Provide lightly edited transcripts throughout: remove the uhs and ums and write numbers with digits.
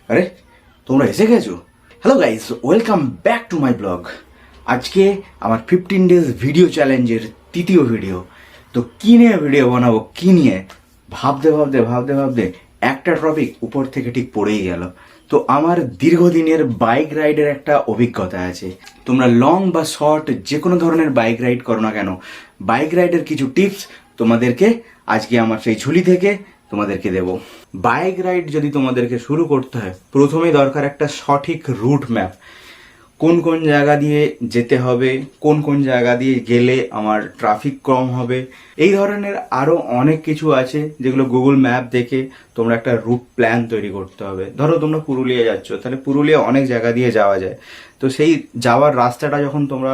আরে তোমরা এসে গেছো। Hello guys, welcome back to my blog. আজকে আমার 15 ডেজ ভিডিও চ্যালেঞ্জের তৃতীয় ভিডিও। তো কি নিয়ে ভিডিও বানাবো, কি নিয়ে ভাবতে ভাবতে ভাবতে ভাবতে একটা টপিক উপর থেকে ঠিক পড়েই গেল। তো আমার দীর্ঘদিনের বাইক রাইডের একটা অভিজ্ঞতা আছে। তোমরা লং বা শর্ট যে কোনো ধরনের বাইক রাইড করো না কেন, বাইক রাইডের কিছু টিপস তোমাদেরকে আজকে আমার সেই ঝুলি থেকে তোমাদেরকে দেব। বাইক রাইড যদি তোমাদেরকে শুরু করতে হয়, প্রথমেই দরকার একটা সঠিক রুট ম্যাপ। কোন কোন জায়গা দিয়ে যেতে হবে, কোন কোন জায়গা দিয়ে গেলে আমার ট্রাফিক কম হবে, এই ধরনের আরও অনেক কিছু আছে যেগুলো গুগল ম্যাপ দেখে তোমরা একটা রুট প্ল্যান তৈরি করতে হবে। ধরো তোমরা পুরুলিয়া যাচ্ছ, তাহলে পুরুলিয়া অনেক জায়গা দিয়ে যাওয়া যায়। তো সেই যাওয়ার রাস্তাটা যখন তোমরা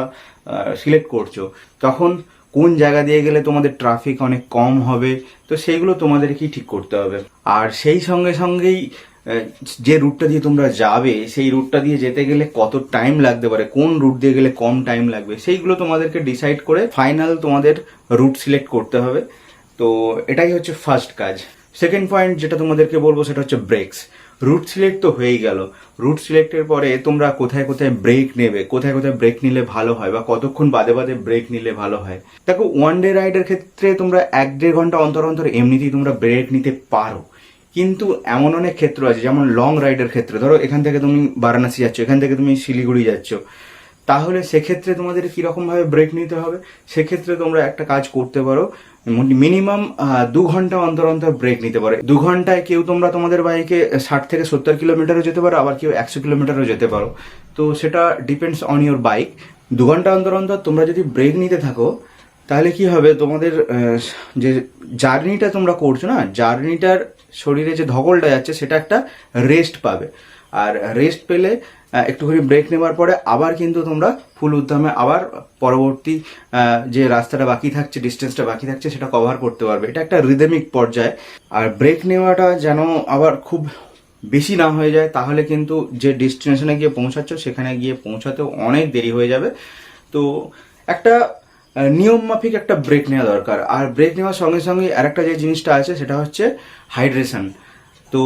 সিলেক্ট করছো, তখন কোন জায়গা দিয়ে গেলে তোমাদের ট্রাফিক অনেক কম হবে, তো সেইগুলো তোমাদেরকেই ঠিক করতে হবে। আর সেই সঙ্গে সঙ্গেই যে রুটটা দিয়ে তোমরা যাবে, সেই রুটটা দিয়ে যেতে গেলে কত টাইম লাগতে পারে, কোন রুট দিয়ে গেলে কম টাইম লাগবে, সেইগুলো তোমাদেরকে ডিসাইড করে ফাইনাল তোমাদের রুট সিলেক্ট করতে হবে। তো এটাই হচ্ছে ফার্স্ট কাজ। সেকেন্ড পয়েন্ট যেটা তোমাদেরকে বলবো সেটা হচ্ছে ব্রেকস। রুট সিলেক্ট তো হয়েই গেল, রুট সিলেক্টের পরে তোমরা কোথায় কোথায় ব্রেক নেবে, কোথায় কোথায় ব্রেক নিলে ভালো হয়, বা কতক্ষণ বাদে বাদে ব্রেক নিলে ভালো হয়। দেখো, ওয়ান ডে রাইডের ক্ষেত্রে তোমরা 1-1.5 ঘন্টা অন্তর অন্তর এমনিতেই তোমরা ব্রেক নিতে পারো। কিন্তু এমন অনেক ক্ষেত্র আছে, যেমন লং রাইডের ক্ষেত্রে, ধরো এখান থেকে তুমি বারাণসী যাচ্ছ, এখান থেকে তুমি শিলিগুড়ি যাচ্ছ, তাহলে সেক্ষেত্রে তোমাদের কীরকমভাবে ব্রেক নিতে হবে। সেক্ষেত্রে তোমরা একটা কাজ করতে পারো, মিনিমাম 2 ঘন্টা অন্তর অন্তর ব্রেক নিতে পারো। 2 ঘন্টায় কেউ তোমরা তোমাদের বাইকে 60 থেকে 70 কিলোমিটারও যেতে পারো, আবার কেউ 100 কিলোমিটারও যেতে পারো। তো সেটা ডিপেন্ডস অন ইউর বাইক। 2 ঘন্টা অন্তর অন্তর তোমরা যদি ব্রেক নিতে থাকো, তাহলে কি হবে, তোমাদের যে জার্নিটা তোমরা করছো না, জার্নিটার শরীরে যে ধকলটা যাচ্ছে সেটা একটা রেস্ট পাবে। আর রেস্ট পেলে একটুখানি ব্রেক নেওয়ার পরে আবার কিন্তু তোমরা ফুল উদ্যমে আবার পরবর্তী যে রাস্তাটা বাকি থাকছে, ডিস্টেন্সটা বাকি থাকছে, সেটা কভার করতে পারবে। এটা একটা রিদমিক পর্যায়ে। আর ব্রেক নেওয়াটা যেন আবার খুব বেশি না হয়ে যায়, তাহলে কিন্তু যে ডেস্টিনেশনে গিয়ে পৌঁছাচ্ছ সেখানে গিয়ে পৌঁছাতেও অনেক দেরি হয়ে যাবে। তো একটা নিয়ম মাফিক একটা ব্রেক নেওয়া দরকার। আর ব্রেক নেওয়ার সঙ্গে সঙ্গে আরেকটা যে জিনিসটা আছে সেটা হচ্ছে হাইড্রেশন। তো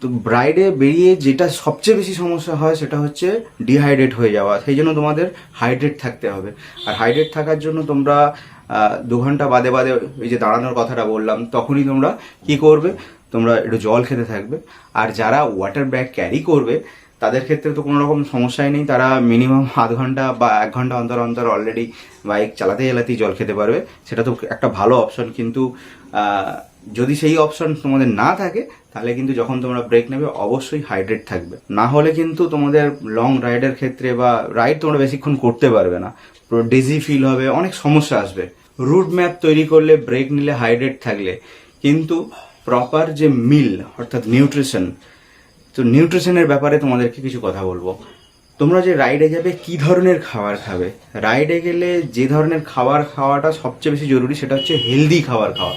তো রাইডে বেরিয়ে যেটা সবচেয়ে বেশি সমস্যা হয় সেটা হচ্ছে ডিহাইড্রেট হয়ে যাওয়া। সেই জন্য তোমাদের হাইড্রেট থাকতে হবে। আর হাইড্রেট থাকার জন্য তোমরা 2 ঘন্টা বাদে বাদে এই যে দাঁড়ানোর কথাটা বললাম, তখনই তোমরা কি করবে, তোমরা একটু জল খেতে থাকবে। আর যারা ওয়াটার ব্যাগ ক্যারি করবে তাদের ক্ষেত্রে তো কোনো রকম সমস্যাই নেই, তারা মিনিমাম আধ ঘন্টা বা 1 ঘন্টা অন্তর অন্তর অলরেডি বাইক চালাতে চালাতেই জল খেতে পারবে। সেটা তো একটা ভালো অপশন। কিন্তু যদি সেই অপশন তোমাদের না থাকে, তাহলে কিন্তু যখন তোমরা ব্রেক নেবে অবশ্যই হাইড্রেট থাকবে। না হলে কিন্তু তোমাদের লং রাইডের ক্ষেত্রে বা রাইড তোমরা বেশিক্ষণ করতে পারবে না, পুরো ডিজি ফিল হবে, অনেক সমস্যা আসবে। রুট ম্যাপ তৈরি করলে, ব্রেক নিলে, হাইড্রেট থাকলে, কিন্তু প্রপার যে মিল অর্থাৎ নিউট্রিশন, তো নিউট্রিশনের ব্যাপারে তোমাদেরকে কিছু কথা বলবো। তোমরা যে রাইডে যাবে কি ধরনের খাবার খাবে, রাইডে গেলে যে ধরনের খাবার খাওয়াটা সবচেয়ে বেশি জরুরি সেটা হচ্ছে হেলদি খাবার খাওয়া।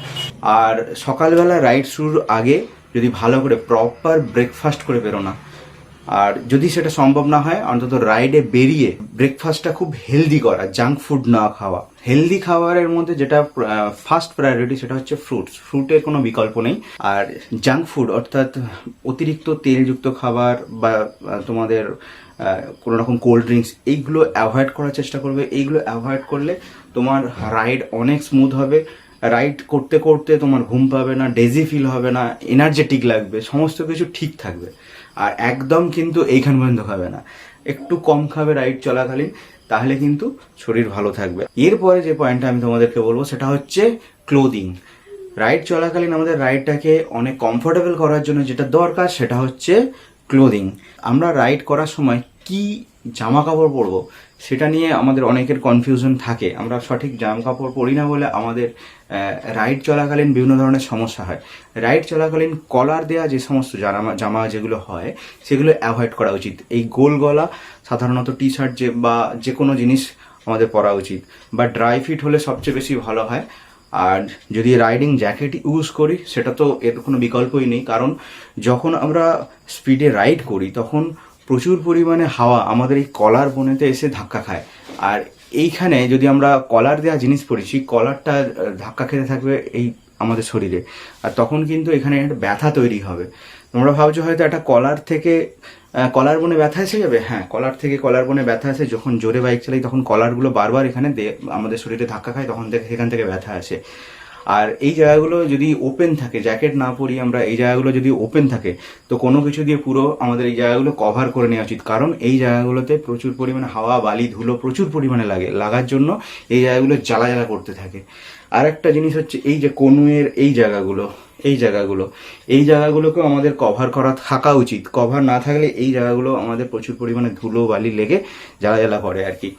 আর সকালবেলা রাইড শুরুর আগে যদি ভালো করে প্রপার ব্রেকফাস্ট করে বেরোনা, আর যদি সেটা সম্ভব না হয় অন্তত রাইডে বেরিয়ে ব্রেকফাস্টটা খুব হেলদি করা, জাঙ্ক ফুড না খাওয়া। হেলদি খাবারের মধ্যে যেটা ফার্স্ট প্রায়োরিটি সেটা হচ্ছে ফ্রুটস, ফ্রুটের কোনো বিকল্প নেই। আর জাঙ্ক ফুড অর্থাৎ অতিরিক্ত তেলযুক্ত খাবার বা তোমাদের কোনো রকম কোল্ড ড্রিঙ্কস, এইগুলো অ্যাভয়েড করার চেষ্টা করবে। এইগুলো অ্যাভয়েড করলে তোমার রাইড অনেক স্মুথ হবে। রাইড করতে করতে তোমার ঘুম পাবে না, ডেজি ফিল হবে না, এনার্জেটিক লাগবে, সমস্ত কিছু ঠিক থাকবে। আর একদম কিন্তু এইখান পর্যন্ত খাবে না, একটু কম খাবে রাইড চলাকালীন, তাহলে কিন্তু শরীর ভালো থাকবে। এরপরে যে পয়েন্টটা আমি তোমাদেরকে বলবো সেটা হচ্ছে ক্লোদিং। রাইড চলাকালীন আমাদের রাইডটাকে অনেক কমফোর্টেবল করার জন্য যেটা দরকার সেটা হচ্ছে ক্লোদিং। আমরা রাইড করার সময় কি জামা কাপড় পরবো সেটা নিয়ে আমাদের অনেকের কনফিউশন থাকে। আমরা সঠিক জামা কাপড় পরি না বলে আমাদের রাইড চলাকালীন বিভিন্ন ধরনের সমস্যা হয়। রাইড চলাকালীন কলার দেওয়া যে সমস্ত জামা যেগুলো হয় সেগুলো অ্যাভয়েড করা উচিত। এই গোল গলা সাধারণত টি শার্ট বা যে কোনো জিনিস আমাদের পরা উচিত, বা ড্রাই ফিট হলে সবচেয়ে বেশি ভালো হয়। আর যদি রাইডিং জ্যাকেট ইউজ করি সেটা তো এর কোনো বিকল্পই নেই, কারণ যখন আমরা স্পিডে রাইড করি তখন প্রচুর পরিমাণে হাওয়া আমাদের এই কলার বোনেতে এসে ধাক্কা খায়। আর এইখানে যদি আমরা কলার দেওয়া জিনিস পরি, সেই কলারটা ধাক্কা খেতে থাকবে এই আমাদের শরীরে, আর তখন কিন্তু এখানে একটা ব্যথা তৈরি হবে। তোমরা ভাবছো হয়তো একটা কলার বনে ব্যথা এসে যাবে। হ্যাঁ, কলার বনে ব্যথা আসে, যখন জোরে বাইক চালাই তখন কলারগুলো বারবার এখানে আমাদের শরীরে ধাক্কা খায়, তখন সেখান থেকে ব্যথা আসে। আর এই জায়গাগুলো যদি ওপেন থাকে, জ্যাকেট না পরি আমরা, এই জায়গাগুলো যদি ওপেন থাকে তো কোনো কিছু দিয়ে পুরো আমাদের এই জায়গাগুলো কভার করে নেওয়া উচিত, কারণ এই জায়গাগুলোতে প্রচুর পরিমাণে হাওয়া, বালি, ধুলো প্রচুর পরিমাণে লাগার জন্য এই জায়গাগুলো জ্বালা জ্বালা করতে থাকে। আর একটা জিনিস হচ্ছে এই যে কনুয়ের এই জায়গাগুলোকেও আমাদের কভার করা থাকা উচিত। কভার না থাকলে এই জায়গাগুলো আমাদের প্রচুর পরিমাণে ধুলো বালি লেগে জ্বালা জ্বালা করে আর কি।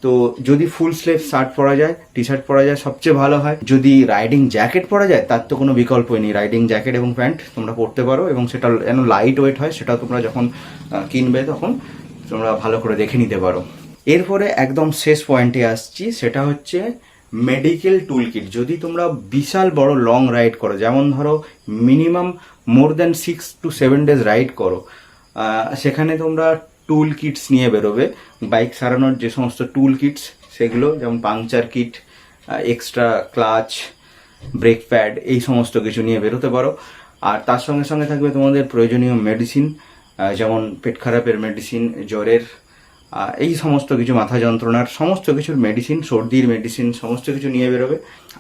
তো যদি ফুল স্লিভ শার্ট পরা যায়, টি শার্ট পরা যায় সবচেয়ে ভালো হয়। যদি রাইডিং জ্যাকেট পরা যায় তার তো কোনো বিকল্পই নেই, রাইডিং জ্যাকেট এবং প্যান্ট তোমরা পরতে পারো, এবং সেটা যেন লাইট ওয়েট হয়, সেটা তোমরা যখন কিনবে তখন তোমরা ভালো করে দেখে নিতে পারো। এরপরে একদম শেষ পয়েন্টে আসছি, সেটা হচ্ছে মেডিকেল টুল কিট। যদি তোমরা বিশাল বড় লং রাইড করো, যেমন ধরো minimum more than 6 to 7 days ride করো, সেখানে তোমরা টুল কিটস নিয়ে বেরোবে। বাইক সারানোর যে সমস্ত টুল কিটস সেগুলো, যেমন puncture kit, extra clutch, brake pad, এই সমস্ত কিছু নিয়ে বেরোতে পারো। আর তার সঙ্গে সঙ্গে থাকবে তোমাদের প্রয়োজনীয় মেডিসিন, যেমন পেট খারাপের মেডিসিন, জ্বরের, এই সমস্ত কিছু, মাথা যন্ত্রণার সমস্ত কিছুর মেডিসিন, সর্দির মেডিসিন, সমস্ত কিছু নিয়ে বেরোবে।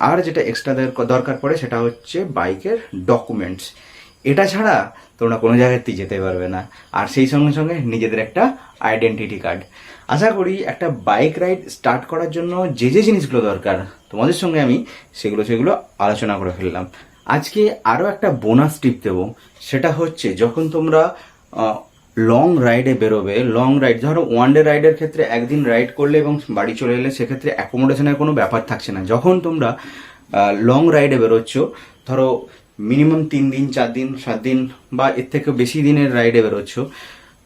আর যেটা এক্সট্রা দরকার পড়ে সেটা হচ্ছে বাইকের ডকুমেন্টস। এটা ছাড়া তোমরা কোনো জায়গাতেই যেতে পারবে না। আর সেই সঙ্গে সঙ্গে নিজেদের একটা আইডেন্টিটি কার্ড। আশা করি একটা বাইক রাইড স্টার্ট করার জন্য যে যে জিনিসগুলো দরকার তোমাদের সঙ্গে আমি সেগুলো আলোচনা করে ফেললাম। আজকে আরও একটা বোনাস টিপ দেবো, সেটা হচ্ছে যখন তোমরা লং রাইডে বেরোবে, লং রাইড ধরো ওয়ান ডে রাইডের ক্ষেত্রে একদিন রাইড করলে এবং বাড়ি চলে এলে সেক্ষেত্রে অ্যাকোমোডেশনের কোনো ব্যাপার থাকছে না। যখন তোমরা লং রাইডে বেরোচ্ছ, ধরো মিনিমাম 3 দিন 4 দিন 7 দিন বা এর থেকে বেশি দিনের রাইডে বেরোচ্ছ,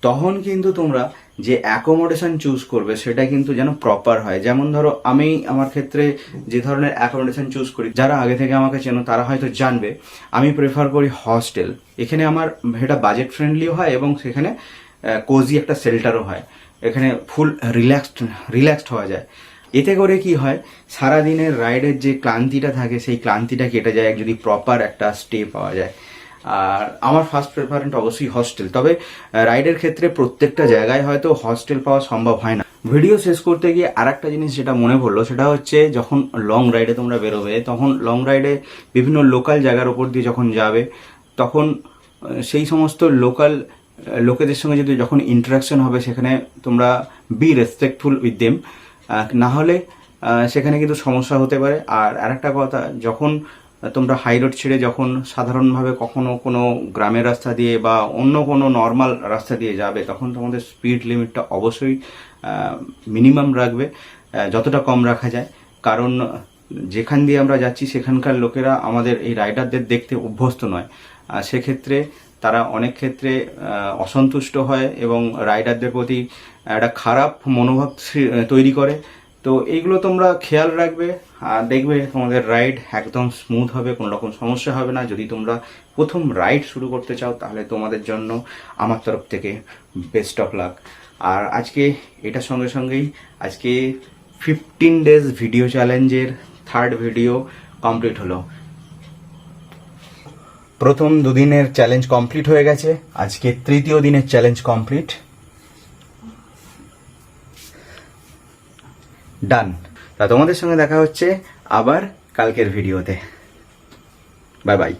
তখন কিন্তু তোমরা যে অ্যাকোমোডেশন চুজ করবে সেটা কিন্তু যেন প্রপার হয়। যেমন ধরো আমি আমার ক্ষেত্রে যে ধরনের অ্যাকোমোডেশন চুজ করি, যারা আগে থেকে আমাকে চেনো তারা হয়তো জানবে, আমি প্রেফার করি হস্টেল। এখানে আমার এটা বাজেট ফ্রেন্ডলিও হয় এবং সেখানে কোজি একটা শেল্টারও হয়, এখানে ফুল রিল্যাক্সড হওয়া যায়। এতে করে কি হয়, সারাদিনের রাইডের যে ক্লান্তিটা থাকে সেই ক্লান্তিটা কেটে যায় যদি প্রপার একটা স্টে পাওয়া যায়। আর আমার ফার্স্ট প্রেফারেন্স অবশ্যই হস্টেল। তবে রাইডের ক্ষেত্রে প্রত্যেকটা জায়গায় হয়তো হস্টেল পাওয়া সম্ভব হয় না। ভিডিও শেষ করতে গিয়ে আর একটা জিনিস যেটা মনে পড়লো, সেটা হচ্ছে যখন লং রাইডে তোমরা বেরোবে, তখন লং রাইডে বিভিন্ন লোকাল জায়গার ওপর দিয়ে যখন যাবে, তখন সেই সমস্ত লোকাল লোকেদের সঙ্গে যদি যখন ইন্টারাকশন হবে, সেখানে তোমরা বি রেসপেক্টফুল উইথ দেম, না হলে সেখানে কিন্তু সমস্যা হতে পারে। আর আরেকটা কথা, যখন তোমরা হাই রোড ছেড়ে যখন সাধারণভাবে কখনো কোনো গ্রামের রাস্তা দিয়ে বা অন্য কোনো নর্মাল রাস্তা দিয়ে যাবে, তখন তোমাদের স্পিড লিমিটটা অবশ্যই মিনিমাম রাখবে, যতটা কম রাখা যায়। কারণ যেখান দিয়ে আমরা যাচ্ছি সেখানকার লোকেরা আমাদের এই রাইডারদের দেখতে অভ্যস্ত নয়, সেক্ষেত্রে তারা অনেক ক্ষেত্রে অসন্তুষ্ট হয় এবং রাইডারদের প্রতি একটা খারাপ মনোভাব তৈরি করে। তো এইগুলো তোমরা খেয়াল রাখবে, আর দেখবে তোমাদের রাইড একদম স্মুথ হবে, কোনো রকম সমস্যা হবে না। যদি তোমরা প্রথম রাইড শুরু করতে চাও তাহলে তোমাদের জন্য আমার তরফ থেকে বেস্ট অফ লাক। আর আজকে এটার সঙ্গে সঙ্গেই আজকে 15 days ভিডিও চ্যালেঞ্জের 3rd ভিডিও কমপ্লিট হলো। প্রথম 2 দিনের চ্যালেঞ্জ কমপ্লিট হয়ে গেছে, আজকে 3য় দিনের চ্যালেঞ্জ কমপ্লিট, ডান। তা তোমাদের সঙ্গে দেখা হচ্ছে আবার কালকের ভিডিওতে। Bye bye.